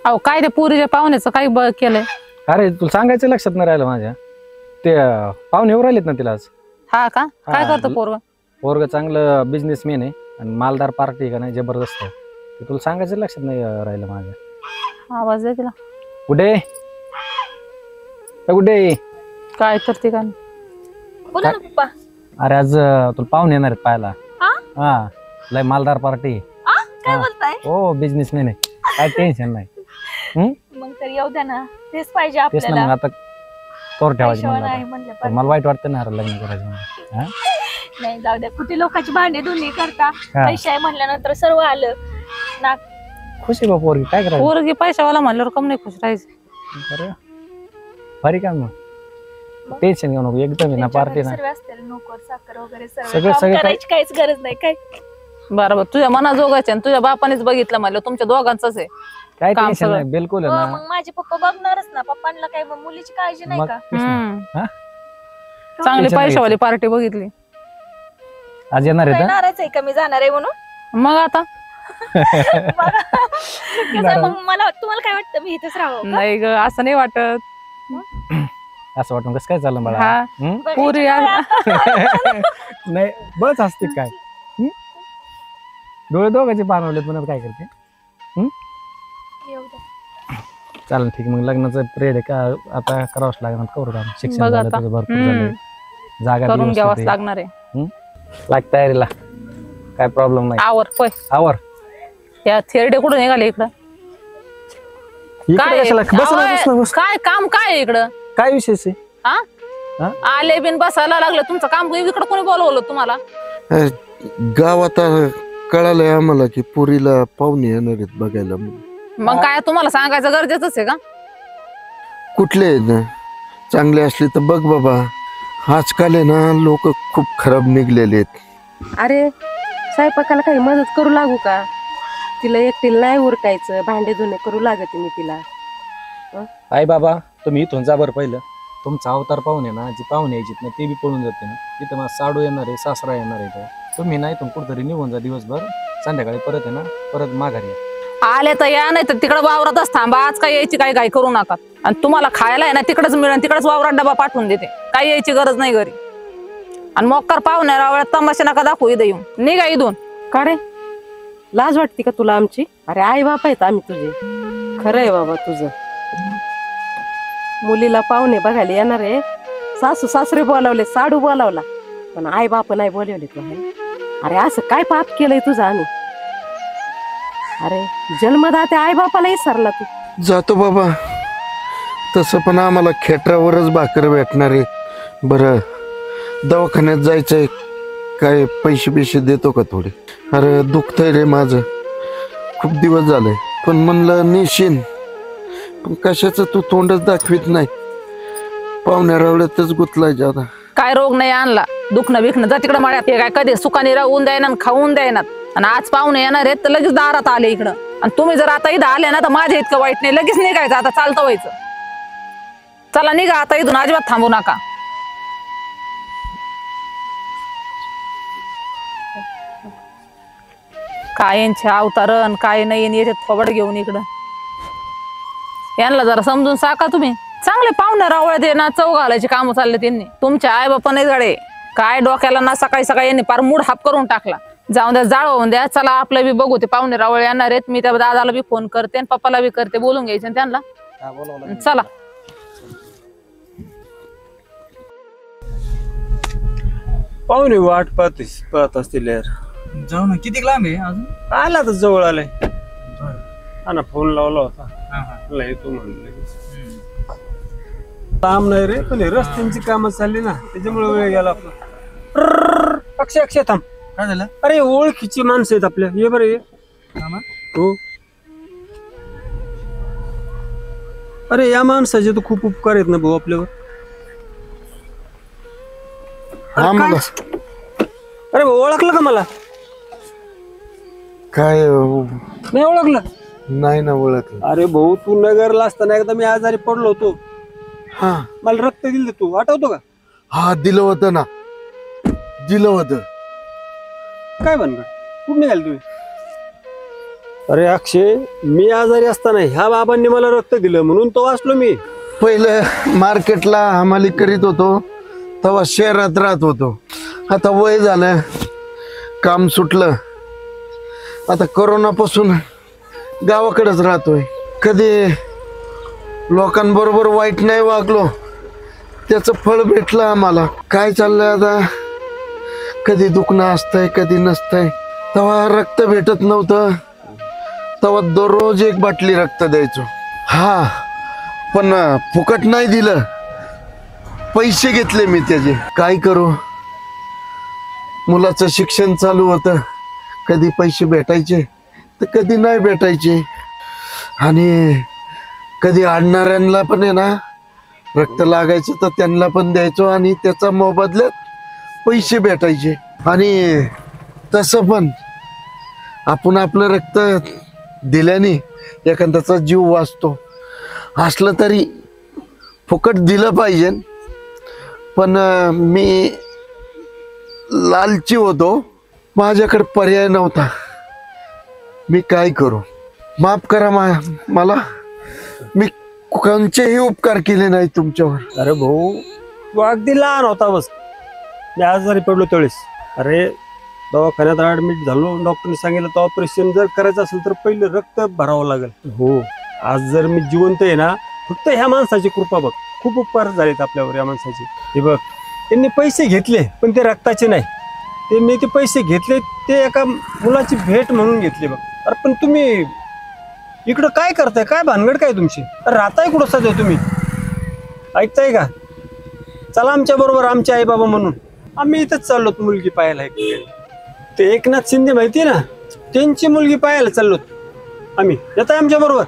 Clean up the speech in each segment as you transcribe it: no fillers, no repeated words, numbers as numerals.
अहो काय ते पुरीच्या पाहुण्याचं काही केलंय? अरे तुला सांगायचं लक्षात नाही राहिलं माझ्या. ते पाहुणे येऊ राहिलेत ना तिला आज. हा का? काय करतो पोरग? पोरग चांगलं बिझनेसमॅन आहे आणि मालदार पार्टी का नाही जबरदस्त आहे. ते तुला सांगायचं लक्षात नाही राहिलं माझ्या. आवाज दे तिला. कुठे कुठे काय करते का? बोला ना पप्पा. अरे आज तुला पाहुणे येणार आहेत पाहायला. हा लय मालदार पार्टी. काय बोलताय? हो बिझनेसमॅन आहे, काय टेन्शन नाही. मग तर येऊ द्या ना, तेच पाहिजे तेच ना आपल्याला. मग आता तोर ठेवायची नाही म्हणलं म्हणलं आता. पण मला वाईट वाटतं ना लग्न करायचं म्हणून. नाही जाऊ द्या, कुठे लोकांची भांडे धुणी करता. पैसे आहे म्हणल्यानंतर सर्व आलं ना. खुशी बा पोरगी काय करायचं. पोरगी पैशावाला म्हणल्यावर कम नाही खुश राहायचं. बरं भारी काम मग. टेन्शन घेऊ नको, एकदम आहे ना पार्टी ना. सर्व असतील नोकर साखर वगैरे सगळं- काम सगळं करायची काहीच गरज नाही. काय बरोबर, तुझ्या मना जोगायचं आणि तुझ्या बापानेच बघितलं म्हणलं तुमच्या दोघांचंच आहे. काय काम टेन्शन सगळं. नाही बिलकुल आहे हो, ना. मग माझे पप्पा बघणारच ना. पप्पांना काय मग मुलीची काळजी नाही मग का? तेच ना. हम्म. हा? चांगली टेन्शन नाही पैशावाली पार्टी बघितली. आज येणार काय आहे नाराज आहे का मी जाणार आहे म्हणून? मग आता कसं मग मला तुम्हाला काय वाटतं मी इथेच राहावं का? नाही ग, असं नाही वाटत. असं वाटून कसं काय चाललं मला. हा बघायचं पुरी काय आता? नाही बस असते काय. डोळे दोघांचे पाणवलेत म्हणत काय करते. येऊ द्या. चालेल ठीक, मग लग्नाचं पिरियड आहे का आता करावंच लागणार. करू का शिक्षण बघ झालं आता. तुझं भरपूर झालं. जागा करून व्यवस्थित घ्यावाच आहे. लागणार आहे. लाग तयारीला, काय प्रॉब्लेम नाही. आवर पै आवर या थेरडे कुठून निघाले इकडं? इकडे कशाला? बस ना, बस ना, काय बस. काय काम काय आहे इकडं? काय विशेष आहे. हा हा? आले बिन बसायला लागलं तुमचं काम. इकडं कोणी बोलवलं तुम्हाला? गावात कळालंय आम्हाला की पुरीला पाहुणे येणार आहेत बघायला म्हणून. मग काय तुम्हाला सांगायचं गरजेचंच आहे का? कुठले आहेत ना? चांगले असले तर बघ बाबा. आजकाल आहे ना लोक खूप खराब निघलेले आहेत. अरे स्वयंपाकाला काही मदत करू लागू का? तिला एकटीला नाही उरकायचं, भांडे धुणे करू लागते मी तिला. आई बाबा तुम्ही इथून जा बरं. पहिलं तुमचा अवतार पाहुणे ना, जी पाहुणे यायची ना ते बी पळून जाते ना. इथं मला साडू येणार आहे, सासरा येणार आहे. तुम्ही ना इथून कुठेतरी निघून जा दिवसभर. संध्याकाळी परत आहे ना परत माघारी या. आले तर या, नाही तर तिकडे वावरातच थांबा. आज काय यायची काय काय करू नका. आणि तुम्हाला खायला आहे ना तिकडेच मिळेल, तिकडेच वावरात डबा पाठवून देते. काही यायची गरज नाही घरी. आणि मोक्कार पाहुण्या रावळ्यात तमाशा नका दाखवू इथं येऊन. निघा इथून. का रे, लाज वाटते का तुला आमची? अरे आई बाप आहेत आम्ही तुझे. खरं आहे बाबा तुझं. मुलीला पाहुणे बघायला येणार आहे. सासू सासरे बोलावले, साडू बोलावला, पण आई बाप नाही बोलवले तू. अरे असं काय पाप केलंय तुझं आम्ही? अरे जन्मदाते आई बापाला विसरला तू. जातो बाबा. तसं पण आम्हाला खेटरावरच भाकर भेटणार आहे. बरं दवाखान्यात जायचंय, काय पैसे देतो का थोडे? अरे दुखतंय रे माझं, खूप दिवस झालंय. पण म्हणलं नेशीन, पण कशाचं तू तोंडच दाखवित नाही. पाहुण्या रावड्यातच गुतलाय जादा. काय रोग नाही आणला, दुखणं बिखणं जा तिकडं मळ्यात. हे काय कधी सुखाने राहून द्यायना खाऊन द्यायना. आणि आज पाहुणे येणार आहेत तर लगेच दारात आले इकडं. आणि तुम्ही जर आता इथं आले ना तर माझ्या इतकं वाईट नाही. लगेच निघायचं, आता चालतं व्हायचं. चला निघा आता इथून, अजिबात थांबू नका. काय यांचे अवतारण काय नाही याच्यात थोबड घेऊन इकडं. यांना जरा समजून साका तुम्ही. चांगले पाहुणे रावळ्यात ये ना चव घालायची कामं चालले त्यांनी. तुमच्या आई बापा नाही गडे काय डोक्याला ना. सकाळी सकाळी यांनी पार मूड हाप करून टाकला. जाऊन द्या, जाळवून द्या. चला आपलं बी बघू. ते पाहुणे रावळे येणार आहेत. मी त्या दादाला बी फोन करते आणि पप्पाला बी करते, बोलून घ्यायचं त्यांना. चला पाहुणे वाट पाहत असतील यार. जाऊ ना. किती लांब आहे अजून? आला तर जवळ आलाय. हा ना फोन लावला होता. म्हणलं येतो म्हणलं. लांब नाही रे, पण रस्त्यांची कामं चालली ना त्याच्यामुळे वेळ गेला आपला. अक्षय अक्षय थांब. काय झालं? अरे ओळखीची माणसं आहेत आपल्या. ये बरं ये. हो. अरे या माणसाचे तर खूप उपकार आहेत ना भाऊ आपल्यावर. आम्हाला अरे भाऊ ओळखलं का मला? काय नाही ओळखलं? नाही ना ओळखलं. अरे भाऊ तू नगरला असताना एकदा मी आजारी पडलो होतो. हा मला रक्त दिलं तू, आठवतो का? हा दिलं होतं ना, दिलं होतं. काय बनगड? कुठं निघाल तुम्ही? अरे अक्षय, मी आजारी असताना ह्या बाबांनी मला रक्त दिलं म्हणून तो वाचलो मी. पहिलं मार्केटला हमाली करीत होतो तेव्हा शहरात राहत होतो. आता वय झालं, काम सुटलं, आता कोरोनापासून गावाकडेच राहतोय. कधी लोकांबरोबर वाईट नाही वागलो, त्याचं फळ भेटलं आम्हाला. काय चाललंय आता, कधी दुखणं असतंय कधी नसतंय. तेव्हा रक्त भेटत नव्हतं, तेव्हा दररोज 1 बाटली रक्त द्यायचो. हा, पण फुकट नाही दिलं, पैसे घेतले मी त्याचे. काय करू, मुलाचं शिक्षण चालू होतं, कधी पैसे भेटायचे तर कधी नाही भेटायचे. आणि कधी आणणाऱ्यांना पण आहे ना रक्त लागायचं तर त्यांना पण द्यायचो आणि त्याचा मोबदल्यात पैसे भेटायचे. आणि तसं पण आपण आपलं रक्त दिल्याने एखाद्याचा जीव वाचतो. असलं तरी फुकट दिलं पाहिजे. पण मी लालची होतो, माझ्याकडे पर्याय नव्हता. मी काय करू, माफ करा मला. मी कोणतेही उपकार केले नाही तुमच्यावर. अरे भाऊ, तू अगदी लहान होता बस. मी आजारी पडलो त्यावेळेस. अरे दवाखान्यात ऍडमिट झालो, डॉक्टरने सांगितलं तर ऑपरेशन जर करायचं असेल तर पहिलं रक्त भरावं लागेल. हो, आज जर मी जिवंत आहे ना, फक्त ह्या माणसाची कृपा बघ. खूप उपकार झालेत आपल्यावर या माणसाचे. हे बघ, त्यांनी पैसे घेतले पण ते रक्ताचे नाही. त्यांनी ते पैसे घेतले ते एका मुलाची भेट म्हणून घेतले बघ. अरे पण तुम्ही इकडं काय करताय, काय भानगड काय तुमची? राहताय कुठं सध्या तुम्ही? ऐकताय का? चला आमच्या बरोबर, आमचे आई बाबा म्हणून आम्ही इथंच चाललो मुलगी पाहायला. ते एकनाथ शिंदे माहिती ना, त्यांची मुलगी पाहायला चाललो आम्ही. येताय आमच्या बरोबर?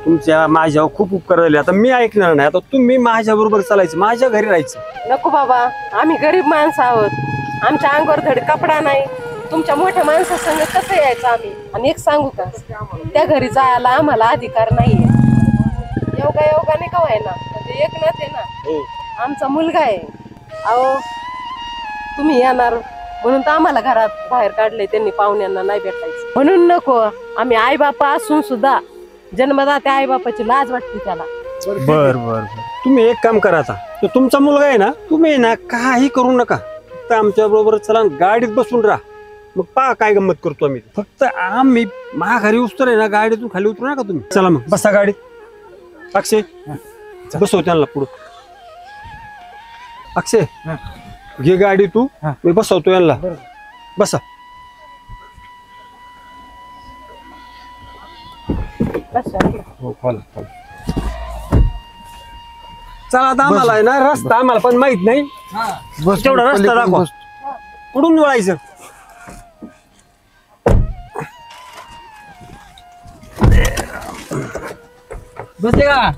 तुमच्या माझ्यावर खूप उपकार झाले, आता मी ऐकणार नाही. आता तुम्ही माझ्या बरोबर चालायचं, माझ्या घरी राहायचं. नको बाबा, आम्ही गरीब माणसं आहोत, आमच्या अंगावर धड कपडा नाही. तुमच्या मोठ्या माणसासंग कसं यायचं आम्ही? आणि एक सांगू का, त्या घरी जायला आम्हाला अधिकार नाहीये. योगाने का व्हायना, म्हणजे एकनाथ आहे ना, आमचा मुलगा आहे. अहो, तुम्ही येणार म्हणून तर आम्हाला घरात बाहेर काढले त्यांनी, पाहुण्यांना नाही भेटायचं म्हणून. नको, आम्ही आई बापा असून सुद्धा जन्मदात्या आई बापाची लाज वाटते त्याला. बर बर, तुम्ही एक काम करा, आता तो तुमचा मुलगा आहे ना, तुम्ही ना काही करू नका, फक्त आमच्या बरोबर चला, गाडीत बसून राहा. मग पहा काय गंमत करतो आम्ही. फक्त आम्ही घरी उतरू आहे ना, गाडीतून खाली उतरू नका तुम्ही. चला मग बसा गाडीत. अक्षय बसव त्यांना पुढं. अक्षय घे गाडी तू, मी बसवतो यांना. बसा. हो, चला आता आम्हाला आहे ना रस्ता आम्हाला पण माहित नाही, तेवढा रस्ता दाखवा. कुठून वळायचं? बसले का?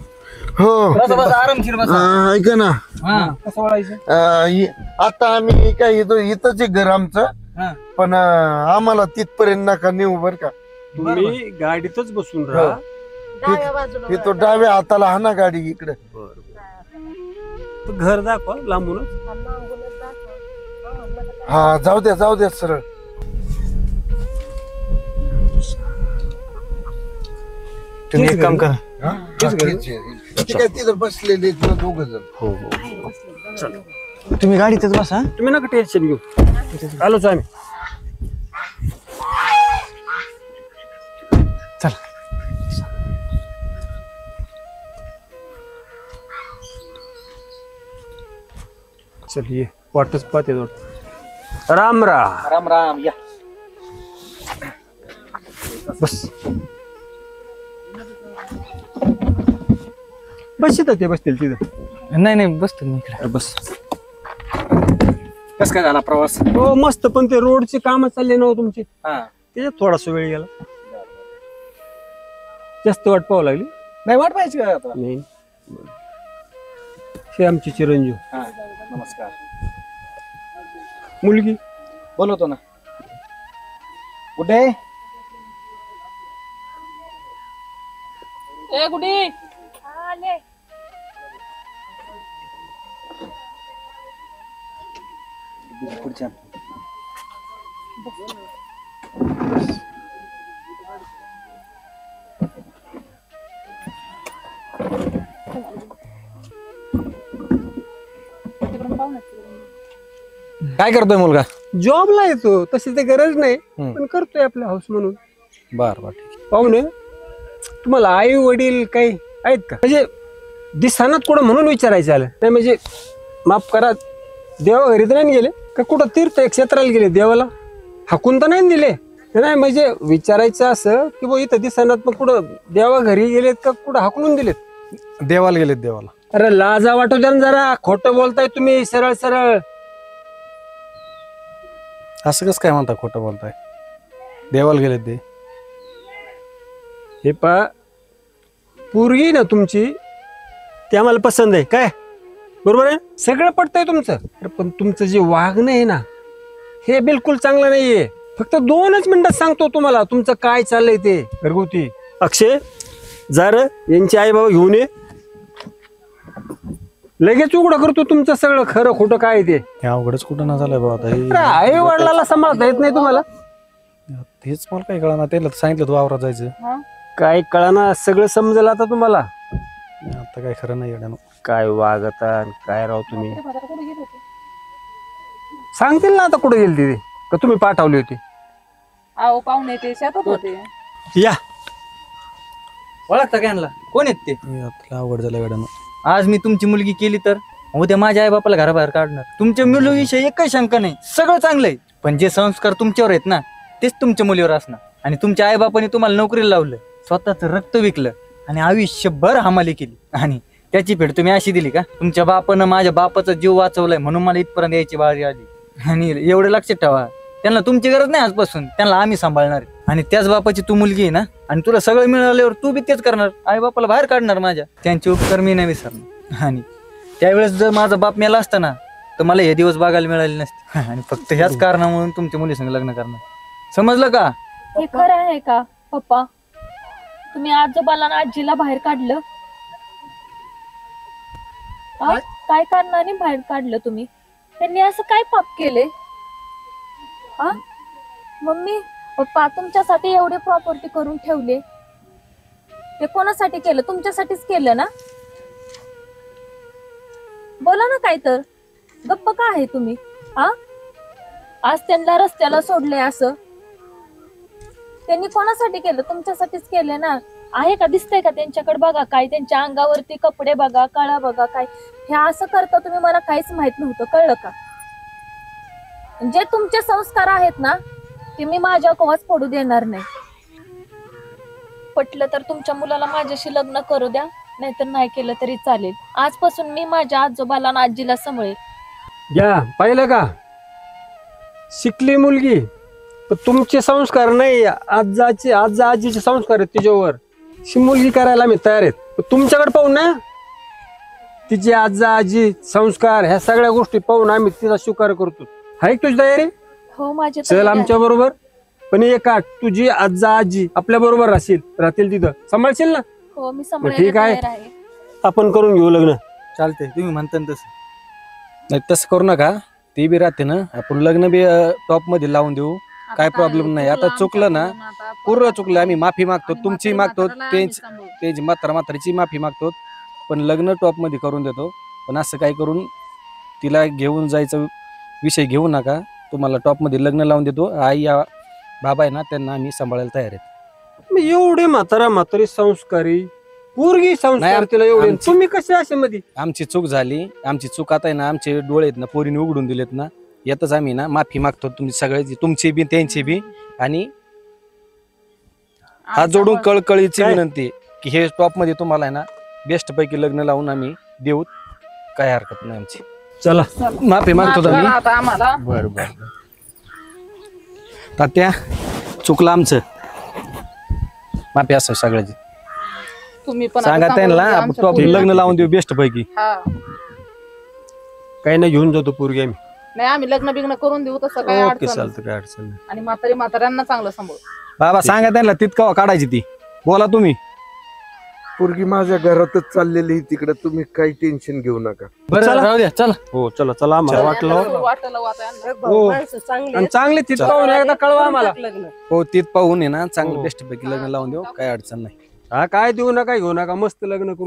हो, आरामशीर बसा. ऐका ना, कसं वळायचं? आता आम्ही काय इथंच आहे घर आमचं, पण आम्हाला तिथपर्यंत नका नेऊ बर का. तुम्ही गाडीतच बसून राहा. डाव्या बाजूला हे तो डाव्या हाताला हा ना गाडी इकडे. घर दाखवा लांबूनच. हा, जाऊ द्या सरळ. तुम्ही एक काम करा, काय तिथं बसलेले दोघ जण. तुम्ही गाडीतच बसा. तुम्ही नका टेन्शन घेऊ, आलोच आम्ही. चल ये, वाटच पाहते. राम राम. राम राम. या बस बस ते बसतील तिथं. नाही बसतो मी इकडे. बस. कस काय झाला प्रवास? हो मस्त, पण ते रोडचे काम चालले ना तुमचे, हा, त्याच्यात थोडासा वेळ गेला. जास्त वाट पाहावं लागली. नाही वाट पाहिजे का आता? नाही, हे आमची चिरंजीव. हा, नमस्कार. मुलगी बोलवतो ना. कुठे? ए गुडी, आले. पुढच्या काय करतोय मुलगा? जॉबला येतो, तशी ते गरज नाही हम्म. पण करतोय आपल्या हाऊस म्हणून. बर बर ठीक आहे. पाहुणे, तुम्हाला आई वडील काही आहेत का? म्हणजे दिसतानाच कुठं म्हणून विचारायचं आलं नाही, म्हणजे माफ करा, देवा घरी तर नाही गेले का कुठं तीर्थ क्षेत्राला गेले, देवाला हाकून तर नाही दिले? नाही म्हणजे विचारायचं असं की बो इथं दिसतानात मग कुठं देवा घरी गेलेत का कुठं हाकलून दिलेत? देवाला गेलेत देवाला. अरे लाजा वाटू द्या ना जरा, खोटं बोलताय तुम्ही सरळ सरळ. असं कसं काय म्हणता, खोटं बोलताय? देवाला गेलेत ते. हे पा, पोरगी ना तुमची ती आम्हाला पसंत आहे, काय बरोबर आहे? सगळं पटतंय तुमचं. अरे पण तुमचं जे वागणं आहे ना, हे बिलकुल चांगलं नाहीये. फक्त 2च मिनिटात सांगतो तुम्हाला तुमचं काय चाललंय ते घरगुती. अक्षय, जर यांची आई बाबा घेऊन ये, लगेच उघडं करतो तुमचं सगळं खरं खोटं काय ते. हे अवघडच कुठं ना झालंय बाबा आता अरे आई वडिलाला सांभाळता येत नाही तुम्हाला? हेच मला काय कळणार. त्याला सांगितलं तू वावरात जायचं. काय कळाना, सगळं समजेल आता तुम्हाला. आता काय खरं नाही येण्यानं. काय वागता काय राव तुम्ही. सांगतील ना आता कुठे गेली ती का तुम्ही पाठवली होती? अहो पाहुणे ते शेतात होते. या ओळखता का यांना? कोण आहेत ते? हे आता अवघड झालं येण्यानं. आज मी तुमची मुलगी केली तर उद्या माझ्या आई बापाला घराबाहेर काढणार. तुमच्या मुलीविषयी एकही शंका नाही, सगळं चांगलं आहे. पण जे संस्कार तुमच्यावर आहेत ना, तेच तुमच्या मुलीवर असणार. आणि तुमच्या आई बापाने तुम्हाला नोकरीला लावलं, स्वतःच रक्त विकलं आणि आयुष्यभर हमाली केली, आणि त्याची फेड तुम्ही अशी दिली का? तुमच्या बापानं माझ्या बापाचा जीव वाचवलाय म्हणून मला इथपर्यंत यायची बारी आली. आणि एवढं लक्षात ठेवा, त्यांना तुमची गरज नाही आजपासून, त्यांना आम्ही सांभाळणार आहे. आणि त्याच बापाची तू मुलगी आहे ना, आणि तुला सगळं मिळाल्यावर तू बी तेच करणार, आई बापाला बाहेर काढणार माझ्या. त्यांचे उपकार मी नाही विसरणार. आणि त्यावेळेस जर माझा बाप मेला असता ना, तर मला हे दिवस बघायला मिळाले नसते. आणि फक्त ह्याच कारणामुळे तुमच्या मुलीसंग लग्न करणार. समजलं का? हे खरं आहे का पप्पा? तुम्ही आजोबाला आणि आजीला बाहेर काढलं? आ? काय कारणाने बाहेर काढलं तुम्ही? त्यांनी असं काय पाप केले? हा मम्मी पप्पा, तुमच्यासाठी एवढे प्रॉपर्टी करून ठेवले, ते कोणासाठी केलं? तुमच्यासाठीच केलं ना? बोला ना काय तर, गप्प का आहे तुम्ही? हा, आज त्यांना रस्त्याला सोडले असं त्यांनी कोणासाठी केलं? तुमच्यासाठीच केलं ना. आहे का? दिसतंय का त्यांच्याकडे? बघा काय त्यांच्या अंगावरती कपडे बघा, कळा बघा, काय हे असं करता तुम्ही, मला काहीच माहित नव्हतं, कळलं का? जे तुमचे संस्कार आहेत ना, ते मी माझ्या कवाच पडू देणार नाही. पटलं तर तुमच्या मुलाला माझ्याशी लग्न करू द्या, नाहीतर नाही केलं तरी चालेल. आजपासून मी माझ्या आजोबाला आणि आजीला सांभाळेल. या पाहिलं का, शिकली मुलगी, पण तुमचे संस्कार नाही, आजा आजीचे संस्कार आहेत तिच्यावर. शी मुलगी करायला आम्ही तयार आहेत, पण तुमच्याकडे पाहून ना, तिची आजा आजी संस्कार ह्या सगळ्या गोष्टी पाहून आम्ही तिचा स्वीकार करतो. आहे तुझी तयारी? हो माझी चल तयारी आहे. आमच्या बरोबर. पण एक आठ, तुझी आजा आजी आपल्या बरोबर राहतील तिथं, सांभाळशील ना? हो मी ठीक सांभाळायला आहे. तयार आहे. आपण करून घेऊ लग्न. चालतंय, तुम्ही म्हणता ना तसं. नाही तसं करू नका, ती बी राहते ना, आपण लग्न बी टॉप मध्ये लावून देऊ. काय प्रॉब्लेम नाही. आता चुकलं ना, पूर्ण चुकलं, आम्ही माफी मागतो, तुमची मागतो, त्याची म्हातारीची माफी मागतो, पण लग्न टॉप मध्ये करून देतो. पण असं काय करून तिला घेऊन जायचं विषय घेऊ नका. तुम्हाला टॉप मध्ये लग्न लावून देतो. आई या बाबा आहे ना, त्यांना आम्ही सांभाळायला तयार आहेत. मग एवढे म्हातारी संस्कारी पोरगी संस्कार नाही, तिला एवढे, आमची- तुम्ही कसे असे मध्ये? आमची चूक झाली, आमची चूक आता आहे ना, आमचे डोळे आहेत ना पोरीने उघडून दिलेत ना, यातच आम्ही ना माफी मागतो तुमची सगळ्याची, तुमची बी त्यांची बी. आणि हात जोडून कळकळीची काय? विनंती की हे टॉप मध्ये तुम्हाला आहे ना बेस्ट पैकी लग्न लावून आम्ही देऊ, काय हरकत नाही आमची. चला माफी मागतो आम्ही. आता आम्हाला बर बर तात्या, चुकलं आमचं, माफी असं सगळ्याची. तुम्ही पण सांगा आता त्यांना सांभाळून आपण घ्या टॉप आमच्या लग्न पोरीला. लावून देऊ बेस्ट पैकी. हा. काही नाही, घेऊन जातो पोरगी आम्ही. नाही आम्ही लग्न बिग्न करून देऊ, तसं काय ओके, अडचण नाही. चालतं, काय अडचण नाही. आणि म्हाताऱ्यांना चांगलं सांभाळ. बाबा सांगा त्यांना तितका काढायची ती. बोला तुम्ही. पोरगी माझ्या घरातच चाललेली तिकडे, तुम्ही काही टेन्शन घेऊ नका. बरं चला. राहू द्या, चला. हो चला चला, आम्हाला वाटलं. वाटलं आता यांना. हो. माणसं चांगली आणि चांगले तिथं एकदा कळवा आम्हाला. लग्न हो तीत पाहून आहे ना चांगलं हो. बेस्ट पैकी लग्न लावून देऊ, काय अडचण नाही. हा काय देऊ नका, घेऊ नका, मस्त लग्न करू.